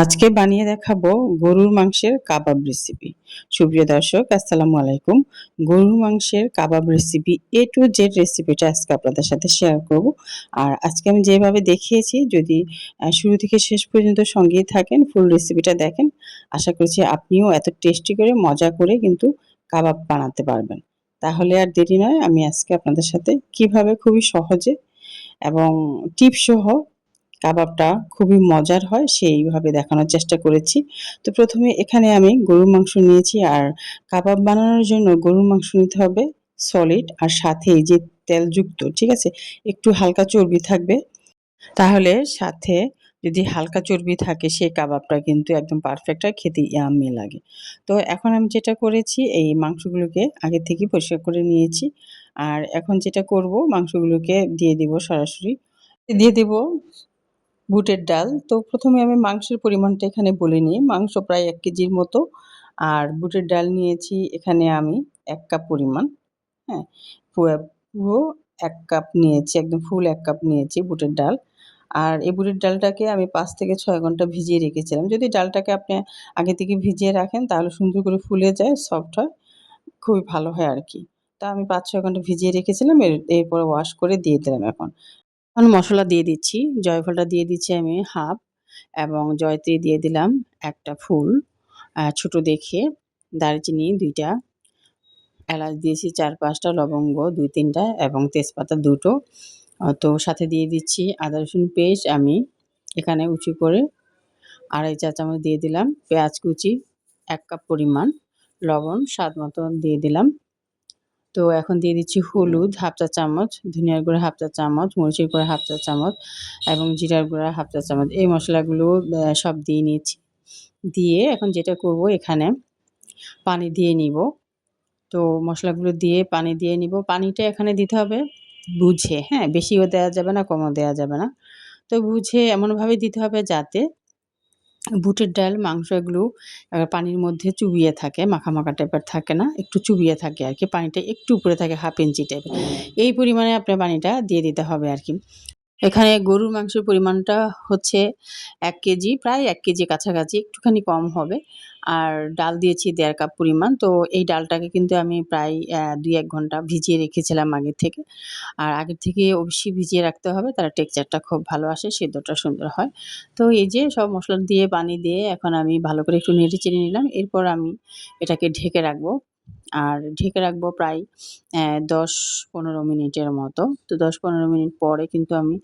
আজকে বানিয়ে দেখাবো গরুর মাংসের কাবাব রেসিপি। সুপ্রিয় দর্শক, আসসালামু আলাইকুম। গরুর মাংসের কাবাব রেসিপি এ টু জেড রেসিপিটা আজকে আপনাদের সাথে শেয়ার করব। আর আজকে আমি যেভাবে দেখিয়েছি, যদি শুরু থেকে শেষ পর্যন্ত সঙ্গেই থাকেন, ফুল রেসিপিটা দেখেন, আশা করছি আপনিও এত টেস্টি করে মজা করে কিন্তু কাবাব বানাতে পারবেন। তাহলে আর দেরি নয়, আমি আজকে আপনাদের সাথে কিভাবে খুবই সহজে এবং টিপস সহ কাবাবটা খুবই মজার হয় সেইভাবে দেখানোর চেষ্টা করেছি। তো প্রথমে এখানে আমি গরুর মাংস নিয়েছি, আর কাবাব বানানোর জন্য গরুর মাংস নিতে হবে সলিড, আর সাথে এই যে তেলযুক্ত, ঠিক আছে? একটু হালকা চর্বি থাকবে। তাহলে সাথে যদি হালকা চর্বি থাকে সেই কাবাবটা কিন্তু একদম পারফেক্ট হয়, খেতে ইয়াম্মি লাগে। তো এখন আমি যেটা করেছি, এই মাংসগুলোকে আগে থেকেই পরিষ্কার করে নিয়েছি। আর এখন যেটা করব, মাংসগুলোকে দিয়ে দিব সরাসরি। দিয়ে দিব বুটের ডাল। তো প্রথমে আমি মাংসের পরিমাণটা এখানে বলে নিই। মাংস প্রায় ১ কেজির মতো। আর বুটের ডাল নিয়েছি এখানে আমি ১ কাপ পরিমাণ। হ্যাঁ? পুরো ১ কাপ নিয়েছি, একদম ফুল ১ কাপ নিয়েছি বুটের ডাল। আর এই বুটের ডালটাকে আমি ৫ থেকে ৬ ঘন্টা ভিজিয়ে রেখেছিলাম। যদি ডালটাকে আপনি আগে থেকে ভিজিয়ে রাখেন তাহলে সুন্দর করে ফুলে যায়, সফট হয়, খুবই ভালো হয় আরকি। তো আমি ৫-৬ ঘন্টা ভিজিয়ে রেখেছিলাম। এরপরে ওয়াশ করে দিয়ে দিলাম এখন। এখন মসলা দিয়ে দিচ্ছি। জয়ফলটা দিয়ে দিচ্ছি আমি হাফ, এবং জয়ত্রী দিয়ে দিলাম ১ টা ফুল ছোট দেখে, দারচিনি ২ টা, এলাচ দিয়েছি ৪-৫ টা, লবঙ্গ ২-৩ টা এবং তেজপাতা ২ টো। তো সাথে দিয়ে দিচ্ছি আদা রসুন পেস্ট আমি এখানে উঁচু করে ২.৫ চা চামচ দিয়ে দিলাম। পেঁয়াজ কুচি ১ কাপ পরিমাণ, লবণ স্বাদ মতন দিয়ে দিলাম। তো এখন দিয়ে দিচ্ছি হলুদ ১/২ চা চামচ, ধনিয়ার গুঁড়া ১/২ চা চামচ, মরিচের গুঁড়া ১/২ চা চামচ এবং জিরার গুঁড়া ১/২ চা চামচ। এই মসলাগুলো সব দিয়ে নিয়েছি। দিয়ে এখন যেটা করব, এখানে পানি দিয়ে নিব। তো মসলাগুলো দিয়ে পানি দিয়ে নিব। পানিটা এখানে দিতে হবে বুঝে, হ্যাঁ? বেশিও দেয়া যাবে না, কমও দেয়া যাবে না। তো বুঝে এমনভাবে দিতে হবে যাতে বুটের ডাল, মাংস এগুলো পানির মধ্যে চুবিয়ে থাকে, মাখা, মাখা টাইপের থাকে না, একটু চুবিয়ে থাকে আরকি। পানিটা একটু উপরে থাকে, 1/2 ইঞ্চি টাইপের। এই পরিমাণে আপনার পানিটা দিয়ে দিতে হবে আরকি। এখানে গরুর মাংসের পরিমাণটা হচ্ছে ১ কেজি, প্রায় ১ কেজি কাছাকাছি, একটুখানি কম হবে। আর ডাল দিয়েছি ১.৫ কাপ পরিমাণ। তো এই ডালটাকে কিন্তু আমি প্রায় ২-১ ঘন্টা ভিজিয়ে রেখেছিলাম আগের থেকে। আর আগের থেকে অবশ্যই ভিজিয়ে রাখতে হবে, তাহলে টেক্সচারটা খুব ভালো আসে, সেদ্ধটা সুন্দর হয়। তো এই যে সব মসলা দিয়ে, পানি দিয়ে এখন আমি ভালো করে একটু নেড়ে-চেড়ে নিলাম। এরপর আমি এটাকে ঢেকে রাখবো। আর ঢেকে রাখবো প্রায় ১০-১৫ মিনিটের মতো। তো ১০-১৫ মিনিট পরে কিন্তু আমি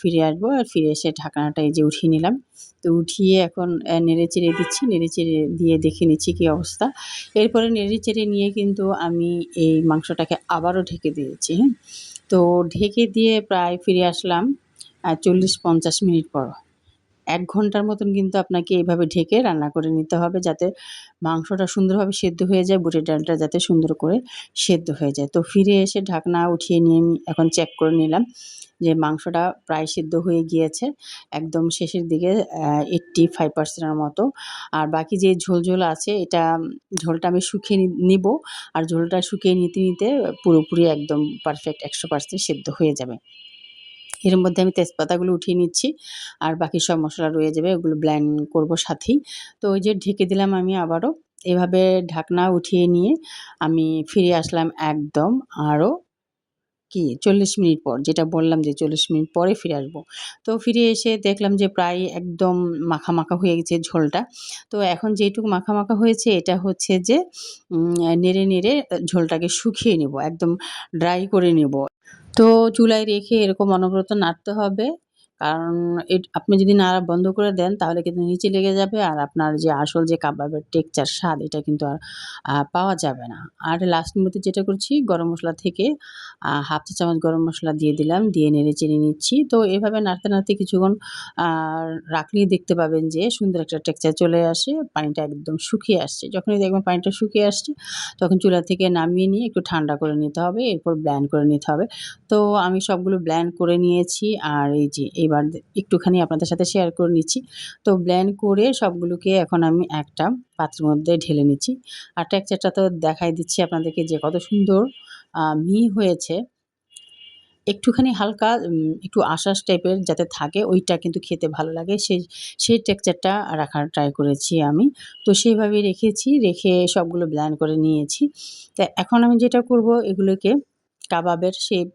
ফিরে আসবো। আর ফিরে এসে ঢাকনাটা এই যে উঠিয়ে নিলাম। তো উঠিয়ে এখন নেড়ে-চেড়ে দিচ্ছি। নেড়ে-চেড়ে দিয়ে দেখে নিচ্ছি কী অবস্থা। এরপরে নেড়ে-চেড়ে নিয়ে কিন্তু আমি এই মাংসটাকে আবারও ঢেকে দিয়েছি, হ্যাঁ? তো ঢেকে দিয়ে প্রায় ফিরে আসলাম ৪০-৫০ মিনিট পর। ১ ঘন্টার মতন কিন্তু আপনাকে এভাবে ঢেকে রান্না করে নিতে হবে, যাতে মাংসটা সুন্দরভাবে সেদ্ধ হয়ে যায়, বুটের ডালটা যাতে সুন্দর করে সেদ্ধ হয়ে যায়। তো ফিরে এসে ঢাকনা উঠিয়ে নিয়ে আমি এখন চেক করে নিলাম যে মাংসটা প্রায় সিদ্ধ হয়ে গিয়েছে। একদম শেষের দিকে 85% এর মতো। আর বাকি যে ঝোল আছে এটা ঝোলটা আমি শুকিয়ে নিবো। আর ঝোলটা শুকিয়ে নিতে পুরোপুরি একদম পারফেক্ট ১০০% সেদ্ধ হয়ে যাবে। এর মধ্যে আমি তেজপাতাগুলো উঠিয়ে নিচ্ছি। আর বাকি সব মসলা রয়ে যাবে, ওগুলো ব্লেন্ড করব সাথেই। তো ওই যে ঢেকে দিলাম আমি আবারও। এভাবে ঢাকনা উঠিয়ে নিয়ে আমি ফিরে আসলাম একদম আরও ৪০ মিনিট পর। যেটা বললাম যে ৪০ মিনিট পরে ফিরে আসবো। তো ফিরে এসে দেখলাম যে প্রায় একদম মাখা, মাখা হয়ে গেছে ঝোলটা। তো এখন যেইটুকু মাখা, মাখা হয়েছে এটা হচ্ছে যে নেড়ে, নেড়ে ঝোলটাকে শুকিয়ে নেব। একদম ড্রাই করে নেব। তো চুলায় রেখে এরকম অনবরত নাড়তে হবে। কারণ আপনি যদি নাড়া বন্ধ করে দেন তাহলে কিন্তু নিচে লেগে যাবে, আর আপনার যে আসল যে কাবাবের টেক্সচার, স্বাদ, এটা কিন্তু আর পাওয়া যাবে না। আর লাস্ট মুহূর্তে যেটা করছি, গরম মসলা থেকে ১/২ চা চামচ গরম মসলা দিয়ে দিলাম, দিয়ে নেড়ে-চেড়ে নিচ্ছি। তো এভাবে নাড়তে, নাড়তে কিছুক্ষণ আ রাখলেই দেখতে পাবেন যে সুন্দর একটা টেক্সচার চলে আসে। পানিটা একদম শুকিয়ে আসছে। যখনই দেখবেন পানিটা শুকিয়ে আসছে, তখন চুলা থেকে নামিয়ে নিয়ে একটু ঠান্ডা করে নিতে হবে। এরপর ব্লেন্ড করে নিতে হবে। তো আমি সবগুলো ব্লেন্ড করে নিয়েছি। আর এই যে এবার একটুখানি আপনাদের সাথে শেয়ার করে নিচ্ছি। তো ব্লেন্ড করে সবগুলোকে এখন আমি একটা পাত্রের মধ্যে ঢেলে নিচ্ছি। আর টেক্সচারটা তো দেখাই দিচ্ছি আপনাদেরকে যে কত সুন্দর মিহি হয়েছে। একটুখানি হালকা একটু আঁশাশ টাইপের যাতে থাকে ওইটা কিন্তু খেতে ভালো লাগে। সেই টেক্সচারটা রাখার ট্রাই করেছি আমি। তো সেইভাবেই রেখেছি, রেখে সবগুলো ব্লেন্ড করে নিয়েছি। তা এখন আমি যেটা করব এগুলোকে কাবাবের শেপ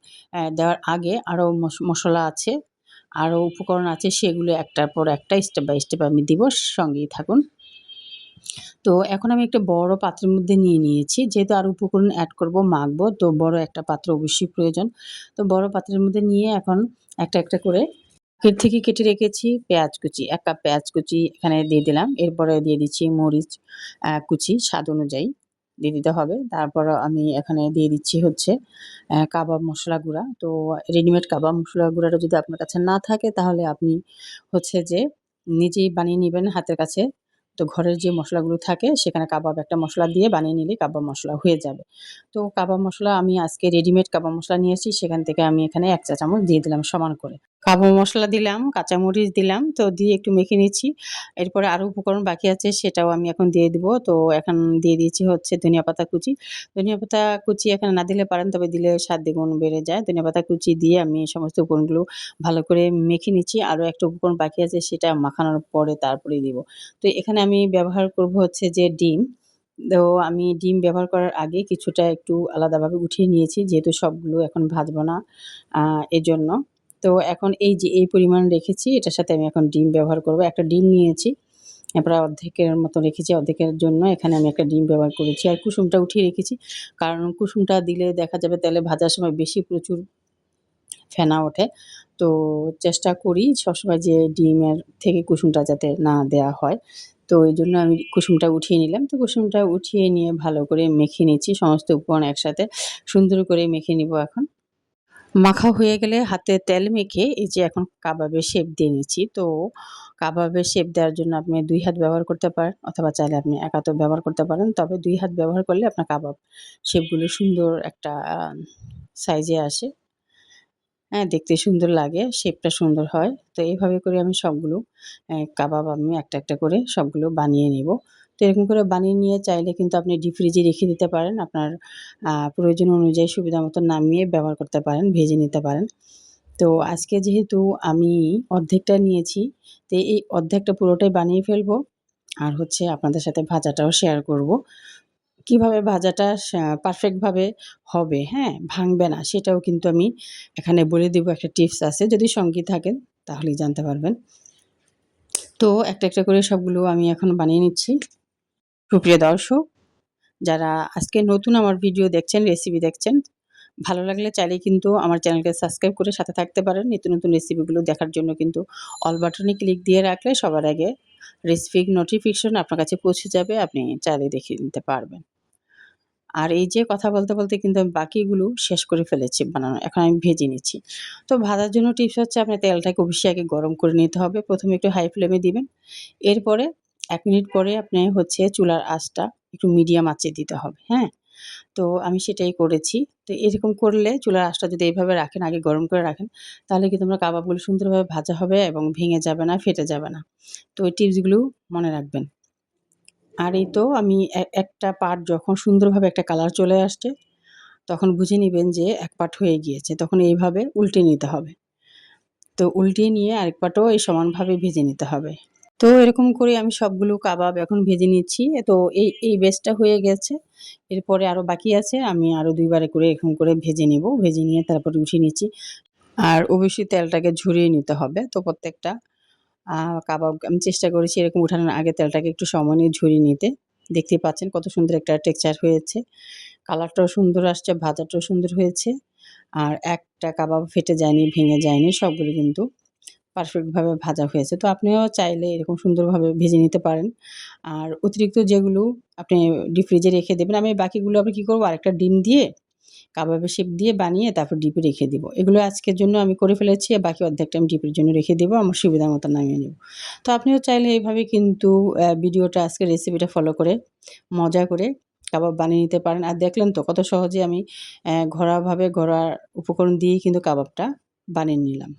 দেওয়ার আগে আরও মসলা আছে, আরও উপকরণ আছে সেগুলো একটার পর একটা স্টেপ বাই স্টেপ আমি দিব। সঙ্গেই থাকুন। তো এখন আমি একটা বড় পাত্রের মধ্যে নিয়ে নিয়েছি। যেহেতু আরও উপকরণ অ্যাড করব, মাখবো, তো বড় একটা পাত্র অবশ্যই প্রয়োজন। তো বড় পাত্রের মধ্যে নিয়ে এখন একটা করে এর থেকে কেটে রেখেছি পেঁয়াজ কুচি। ১ কাপ পেঁয়াজ কুচি এখানে দিয়ে দিলাম। এরপরে দিয়ে দিচ্ছি মরিচ কুচি স্বাদ অনুযায়ী দিয়ে দিতে হবে। তারপর আমি এখানে দিয়ে দিচ্ছি হচ্ছে কাবাব মসলা গুঁড়া। তো রেডিমেড কাবাব মসলা গুঁড়াটা যদি আপনার কাছে না থাকে তাহলে আপনি হচ্ছে যে নিজেই বানিয়ে নিবেন হাতের কাছে। তো ঘরের যে মসলাগুলো থাকে সেখানে কাবাব একটা মসলা দিয়ে বানিয়ে নিলেই কাবাব মসলা হয়ে যাবে। তো কাবাব মসলা আমি আজকে রেডিমেড কাবাব মসলা নিয়ে এসেছি, সেখান থেকে আমি এখানে ১ চা চামচ দিয়ে দিলাম সমান করে। কাবাব মসলা দিলাম, কাঁচামরিচ দিলাম, তো দিয়ে একটু মেখে নিচ্ছি। এরপরে আরও উপকরণ বাকি আছে সেটাও আমি এখন দিয়ে দিব। তো এখন দিয়ে দিয়েছি হচ্ছে ধনিয়া পাতা কুচি। ধনিয়া পাতা কুচি এখানে না দিলে পারেন, তবে দিলে স্বাদ দ্বিগুণ বেড়ে যায়। ধনিয়া পাতা কুচি দিয়ে আমি সমস্ত উপকরণগুলো ভালো করে মেখে নিচ্ছি। আরও একটা উপকরণ বাকি আছে সেটা মাখানোর পরে তারপরেই দিব। তো এখানে আমি ব্যবহার করব হচ্ছে যে ডিম। তো আমি ডিম ব্যবহার করার আগে কিছুটা একটু আলাদাভাবে উঠিয়ে নিয়েছি, যেহেতু সবগুলো এখন ভাজবো না এজন্য। তো এখন এই যে এই পরিমাণ রেখেছি এটার সাথে আমি এখন ডিম ব্যবহার করব। একটা ডিম নিয়েছি, প্রায় অর্ধেকের মতো রেখেছি। অর্ধেকের জন্য এখানে আমি একটা ডিম ব্যবহার করেছি। আর কুসুমটা উঠিয়ে রেখেছি। কারণ কুসুমটা দিলে দেখা যাবে তেলে ভাজার সময় বেশি প্রচুর ফেনা ওঠে। তো চেষ্টা করি সবসময় যে ডিমের থেকে কুসুমটা যাতে না দেয়া হয়। তো এইজন্য আমি কুসুমটা উঠিয়ে নিলাম। তো কুসুমটা উঠিয়ে নিয়ে ভালো করে মেখে নিচ্ছি সমস্ত উপকরণ একসাথে। সুন্দর করে মেখে নিব এখন। মাখা হয়ে গেলে হাতে তেল মেখে এই যে এখন কাবাবের শেপ দিয়ে নিচ্ছি। তো কাবাবের শেপ দেওয়ার জন্য আপনি ২ হাত ব্যবহার করতে পারেন, অথবা চাইলে আপনি এক হাতও ব্যবহার করতে পারেন। তবে ২ হাত ব্যবহার করলে আপনার কাবাব শেপগুলো সুন্দর একটা সাইজে আসে। হ্যাঁ, দেখতে সুন্দর লাগে, শেপটা সুন্দর হয়। তো এইভাবে করে আমি সবগুলো কাবাব আমি একটা করে সবগুলো বানিয়ে নিব। তো এরকম করে বানিয়ে নিয়ে চাইলে কিন্তু আপনি ডিপ ফ্রিজে রেখে দিতে পারেন। আপনার প্রয়োজন অনুযায়ী সুবিধা মতো নামিয়ে ব্যবহার করতে পারেন, ভেজে নিতে পারেন। তো আজকে যেহেতু আমি অর্ধেকটা নিয়েছি, তো এই অর্ধেকটা পুরোটাই বানিয়ে ফেলবো। আর হচ্ছে আপনাদের সাথে ভাজাটাও শেয়ার করব। কিভাবে ভাজাটা পারফেক্টভাবে হবে, হ্যাঁ? ভাঙবে না সেটাও কিন্তু আমি এখানে বলে দিব, একটা টিপস আছে। যদি সঙ্গী থাকেন তাহলেই জানতে পারবেন। তো একটা করে সবগুলো আমি এখন বানিয়ে নিচ্ছি। সুপ্রিয় দর্শক, যারা আজকে নতুন আমার ভিডিও দেখছেন, রেসিপি দেখছেন, ভালো লাগলে চাইলেই কিন্তু আমার চ্যানেলকে সাবস্ক্রাইব করে সাথে থাকতে পারেন। নিত্য নতুন রেসিপিগুলো দেখার জন্য কিন্তু অল বাটনে ক্লিক দিয়ে রাখলে সবার আগে রেসিপির নোটিফিকেশন আপনার কাছে পৌঁছে যাবে। আপনি চাইলে দেখে নিতে পারবেন। আর এই যে কথা বলতে কিন্তু আমি বাকিগুলো শেষ করে ফেলেছি বানানো। এখন আমি ভেজে নিচ্ছি। তো ভাজার জন্য টিপস হচ্ছে আপনার তেলটাকে অবশ্যই আগে গরম করে নিতে হবে। ১ম এ একটু হাই ফ্লেমে দিবেন। এরপরে ১ মিনিট পরে আপনি হচ্ছে চুলার আঁচটা একটু মিডিয়াম আঁচে দিতে হবে, হ্যাঁ? তো আমি সেটাই করেছি। তো এরকম করলে চুলার আঁচটা যদি এভাবে রাখেন, আগে গরম করে রাখেন, তাহলে কিন্তু আপনার কাবাবগুলো সুন্দরভাবে ভাজা হবে এবং ভেঙে যাবে না, ফেটে যাবে না। তো এই টিপসগুলো মনে রাখবেন। আর এই তো আমি একটা পার্ট যখন সুন্দরভাবে একটা কালার চলে আসছে, তখন বুঝে নিবেন যে এক পার্ট হয়ে গিয়েছে। তখন এইভাবে উল্টে নিতে হবে। তো উল্টিয়ে নিয়ে আরেক পাটও এই সমানভাবে ভেজে নিতে হবে। তো এরকম করে আমি সবগুলো কাবাব এখন ভেজে নিচ্ছি। তো এই ব্যাচটা হয়ে গেছে। এরপরে আরও বাকি আছে। আমি আরও ২ বারে করে এরকম করে ভেজে নিব। ভেজে নিয়ে তারপরে উঠিয়ে নিচ্ছি। আর অবশ্যই তেলটাকে ঝরিয়ে নিতে হবে। তো প্রত্যেকটা আ কাবাব আমি চেষ্টা করেছি এরকম উঠানোর আগে তেলটাকে একটু সময় নিয়ে ঝরিয়ে নিতে। দেখতেই পাচ্ছেন কত সুন্দর একটা টেক্সচার হয়েছে। কালারটাও সুন্দর আসছে, ভাজাটাও সুন্দর হয়েছে। আর একটা কাবাব ফেটে যায়নি, ভেঙে যায়নি। সবগুলো কিন্তু পারফেক্টভাবে ভাজা হয়েছে। তো আপনিও চাইলে এরকম সুন্দরভাবে ভেজে নিতে পারেন। আর অতিরিক্ত যেগুলো আপনি ডিপ ফ্রিজে রেখে দেবেন। আমি বাকিগুলো আবার কি করব, আরেকটা ডিম দিয়ে কাবাবের শেপ দিয়ে বানিয়ে তারপর ডিপে রেখে দিব। এগুলো আজকের জন্য আমি করে ফেলেছি। আর বাকি অর্ধেকটা আমি ডিপের জন্য রেখে দেব। আমার সুবিধা মতো নামিয়ে নেব। তো আপনিও চাইলে এভাবে কিন্তু ভিডিওটা আজকের রেসিপিটা ফলো করে মজা করে কাবাব বানিয়ে নিতে পারেন। আর দেখলেন তো কত সহজে আমি ঘরোয়া উপকরণ দিয়েই কিন্তু কাবাবটা বানিয়ে নিলাম।